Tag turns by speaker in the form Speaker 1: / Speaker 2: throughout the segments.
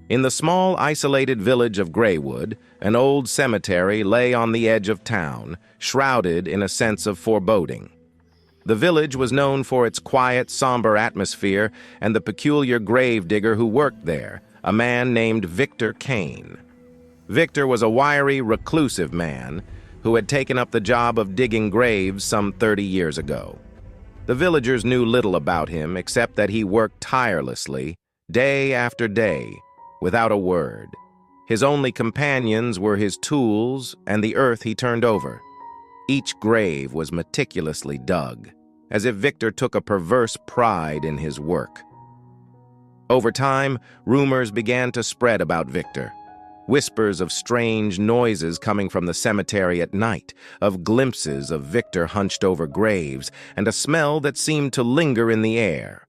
Speaker 1: In the small, isolated village of Greywood, an old cemetery lay on the edge of town, shrouded in a sense of foreboding. The village was known for its quiet, somber atmosphere and the peculiar gravedigger who worked there, a man named Victor Kane. Victor was a wiry, reclusive man who had taken up the job of digging graves some 30 years ago. The villagers knew little about him except that he worked tirelessly, day after day, without a word. His only companions were his tools and the earth he turned over. Each grave was meticulously dug, as if Victor took a perverse pride in his work. Over time, rumors began to spread about Victor. Whispers of strange noises coming from the cemetery at night, of glimpses of Victor hunched over graves, and a smell that seemed to linger in the air.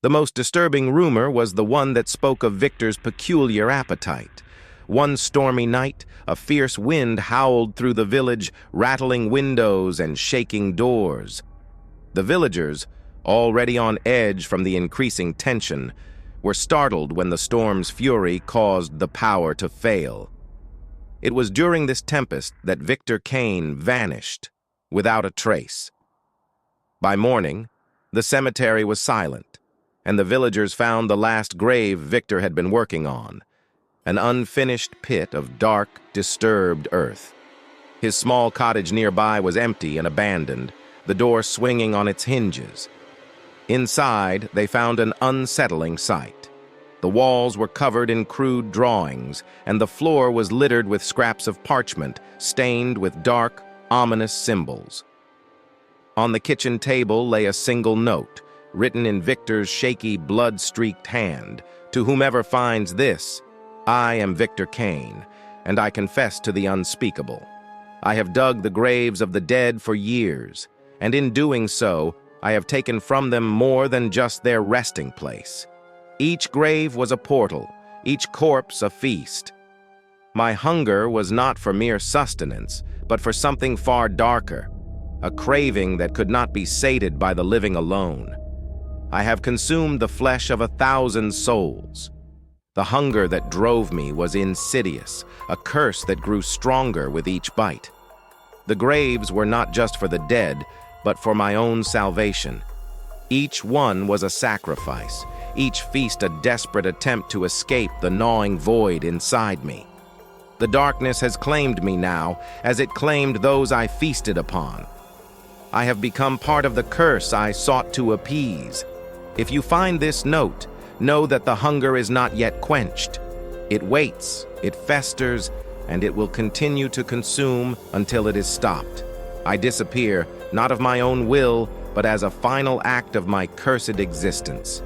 Speaker 1: The most disturbing rumor was the one that spoke of Victor's peculiar appetite. One stormy night, a fierce wind howled through the village, rattling windows and shaking doors. The villagers, already on edge from the increasing tension, were startled when the storm's fury caused the power to fail. It was during this tempest that Victor Kane vanished, without a trace. By morning, the cemetery was silent, and the villagers found the last grave Victor had been working on, an unfinished pit of dark, disturbed earth. His small cottage nearby was empty and abandoned, the door swinging on its hinges. Inside, they found an unsettling sight. The walls were covered in crude drawings, and the floor was littered with scraps of parchment, stained with dark, ominous symbols. On the kitchen table lay a single note, written in Victor's shaky, blood-streaked hand. To whomever finds this, I am Victor Kane, and I confess to the unspeakable. I have dug the graves of the dead for years, and in doing so, I have taken from them more than just their resting place. Each grave was a portal, each corpse a feast. My hunger was not for mere sustenance, but for something far darker, a craving that could not be sated by the living alone. I have consumed the flesh of 1,000 souls. The hunger that drove me was insidious, a curse that grew stronger with each bite. The graves were not just for the dead, but for my own salvation. Each one was a sacrifice, each feast a desperate attempt to escape the gnawing void inside me. The darkness has claimed me now, as it claimed those I feasted upon. I have become part of the curse I sought to appease. If you find this note, know that the hunger is not yet quenched. It waits, it festers, and it will continue to consume until it is stopped. I disappear, not of my own will, but as a final act of my cursed existence.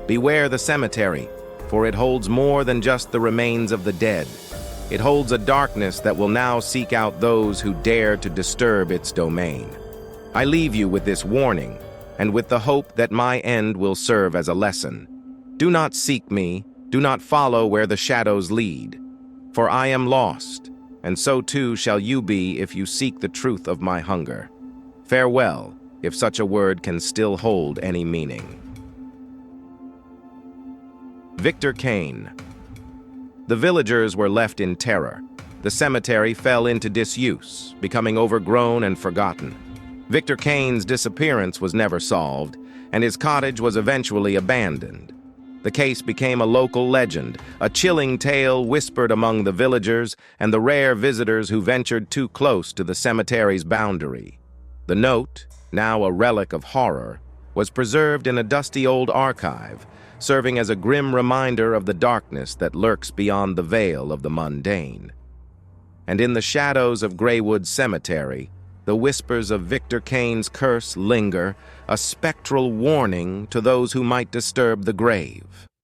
Speaker 1: Beware the cemetery, for it holds more than just the remains of the dead. It holds a darkness that will now seek out those who dare to disturb its domain. I leave you with this warning, and with the hope that my end will serve as a lesson. Do not seek me, do not follow where the shadows lead, for I am lost, and so too shall you be if you seek the truth of my hunger. Farewell, if such a word can still hold any meaning. Victor Kane. The villagers were left in terror. The cemetery fell into disuse, becoming overgrown and forgotten. Victor Kane's disappearance was never solved, and his cottage was eventually abandoned. The case became a local legend, a chilling tale whispered among the villagers and the rare visitors who ventured too close to the cemetery's boundary. The note, now a relic of horror, was preserved in a dusty old archive, serving as a grim reminder of the darkness that lurks beyond the veil of the mundane. And in the shadows of Greywood Cemetery, the whispers of Victor Kane's curse linger, a spectral warning to those who might disturb the grave.